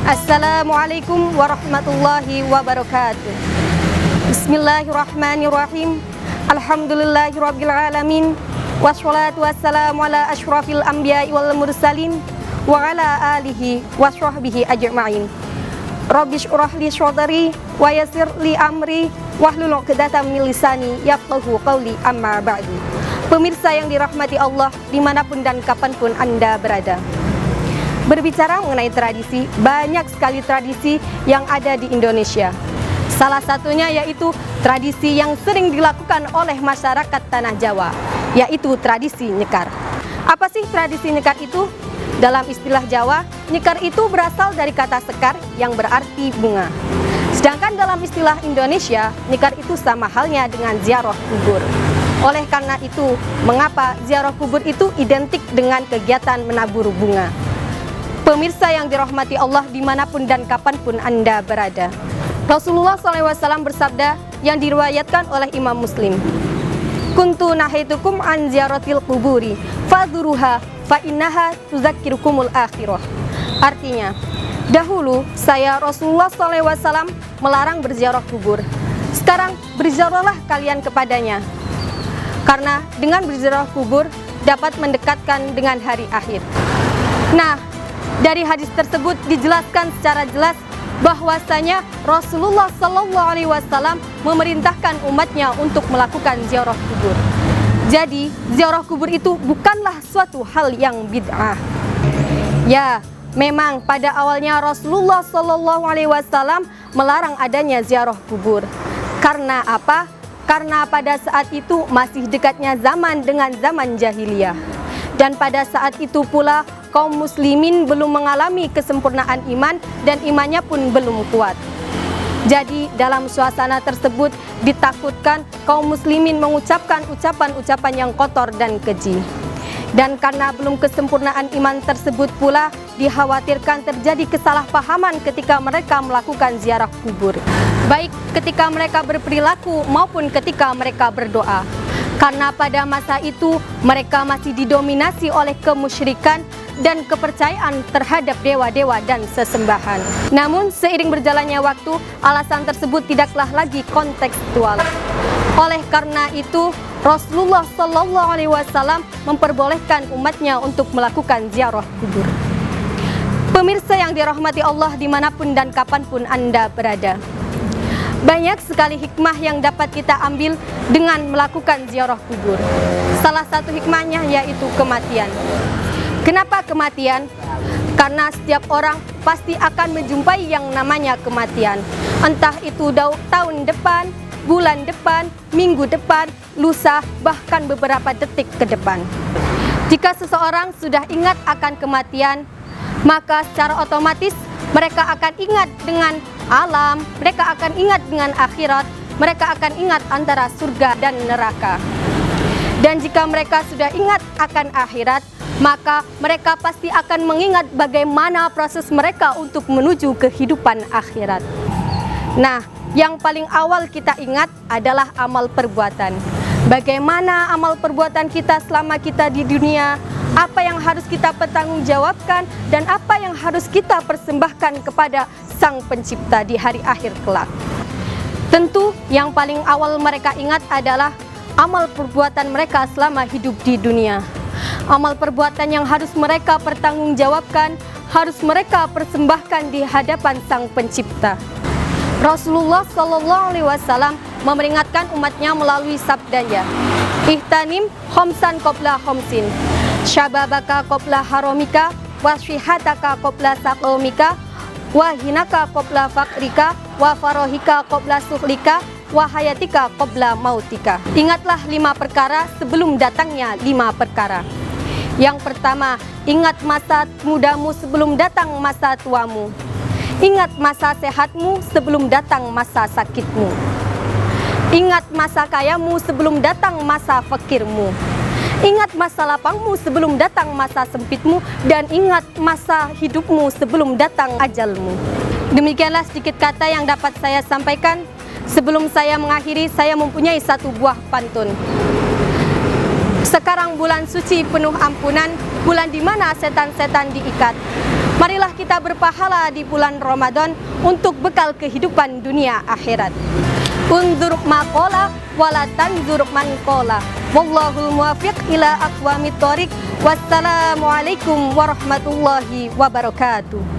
Assalamualaikum warahmatullahi wabarakatuh. Bismillahirrahmanirrahim. Alhamdulillahirabbil alamin. Wassalatu wassalamu ala asyrafil anbiya'i wal mursalin wa ala alihi wa sahbihi ajma'in. Rabbi shrah li sadri wa yassir li amri wahlul 'uqdatam min lisani yafqahu qawli, amma ba'du. Pemirsa yang dirahmati Allah dimanapun dan kapanpun Anda berada. Berbicara mengenai tradisi, banyak sekali tradisi yang ada di Indonesia. Salah satunya yaitu tradisi yang sering dilakukan oleh masyarakat Tanah Jawa, yaitu tradisi nyekar. Apa sih tradisi nyekar itu? Dalam istilah Jawa, nyekar itu berasal dari kata sekar yang berarti bunga. Sedangkan dalam istilah Indonesia, nyekar itu sama halnya dengan ziarah kubur. Oleh karena itu, mengapa ziarah kubur itu identik dengan kegiatan menabur bunga? Pemirsa yang dirahmati Allah dimanapun dan kapanpun Anda berada. Rasulullah SAW bersabda yang diriwayatkan oleh Imam Muslim. Kuntu nahaitukum an ziyaratil kuburi fadhuruha fa innaha tuzakkirukumul akhirah. Artinya, dahulu saya Rasulullah SAW melarang berziarah kubur. Sekarang berziarahlah kalian kepadanya. Karena dengan berziarah kubur dapat mendekatkan dengan hari akhir. Nah, dari hadis tersebut dijelaskan secara jelas bahwasanya Rasulullah SAW memerintahkan umatnya untuk melakukan ziarah kubur. Jadi, ziarah kubur itu bukanlah suatu hal yang bid'ah. Ya, memang pada awalnya Rasulullah SAW melarang adanya ziarah kubur. Karena apa? Karena pada saat itu masih dekatnya zaman dengan zaman jahiliyah. Dan pada saat itu pula kaum muslimin belum mengalami kesempurnaan iman dan imannya pun belum kuat. Jadi dalam suasana tersebut ditakutkan kaum muslimin mengucapkan ucapan-ucapan yang kotor dan keji. Dan karena belum kesempurnaan iman tersebut pula dikhawatirkan terjadi kesalahpahaman ketika mereka melakukan ziarah kubur. Baik ketika mereka berperilaku maupun ketika mereka berdoa. Karena pada masa itu mereka masih didominasi oleh kemusyrikan dan kepercayaan terhadap dewa-dewa dan sesembahan. Namun seiring berjalannya waktu, alasan tersebut tidaklah lagi kontekstual. Oleh karena itu, Rasulullah SAW memperbolehkan umatnya untuk melakukan ziarah kubur. Pemirsa yang dirahmati Allah dimanapun dan kapanpun Anda berada. Banyak sekali hikmah yang dapat kita ambil dengan melakukan ziarah kubur. Salah satu hikmahnya yaitu kematian. Kenapa kematian? Karena setiap orang pasti akan menjumpai yang namanya kematian. Entah itu tahun depan, bulan depan, minggu depan, lusa, bahkan beberapa detik ke depan. Jika seseorang sudah ingat akan kematian, maka secara otomatis mereka akan ingat dengan alam, mereka akan ingat dengan akhirat, mereka akan ingat antara surga dan neraka. Dan jika mereka sudah ingat akan akhirat, maka mereka pasti akan mengingat bagaimana proses mereka untuk menuju kehidupan akhirat. Nah, yang paling awal kita ingat adalah amal perbuatan. Bagaimana amal perbuatan kita selama kita di dunia, apa yang harus kita pertanggungjawabkan, dan apa yang harus kita persembahkan kepada Sang Pencipta di hari akhir kelak. Tentu yang paling awal mereka ingat adalah amal perbuatan mereka selama hidup di dunia. Amal perbuatan yang harus mereka pertanggungjawabkan, harus mereka persembahkan di hadapan Sang Pencipta. Rasulullah SAW memperingatkan umatnya melalui sabdanya, ihtanim khomsan qobla khomsin, syababaka qobla haromika, wasyihataka qobla saqomika, wahinaka qobla fakrika, wa farohika qobla suhlika, wa hayatika qobla mautika. Ingatlah 5 perkara sebelum datangnya 5 perkara. Yang pertama, ingat masa mudamu sebelum datang masa tuamu. Ingat masa sehatmu sebelum datang masa sakitmu. Ingat masa kayamu sebelum datang masa fakirmu. Ingat masa lapangmu sebelum datang masa sempitmu. Dan ingat masa hidupmu sebelum datang ajalmu. Demikianlah sedikit kata yang dapat saya sampaikan. Sebelum saya mengakhiri, saya mempunyai satu buah pantun. Sekarang bulan suci penuh ampunan, bulan di mana setan-setan diikat. Marilah kita berpahala di bulan Ramadan untuk bekal kehidupan dunia akhirat. Unzur maqala wala tanzur man qala. Wallahul muwaffiq ila aqwamit thoriq. Wassalamualaikum warahmatullahi wabarakatuh.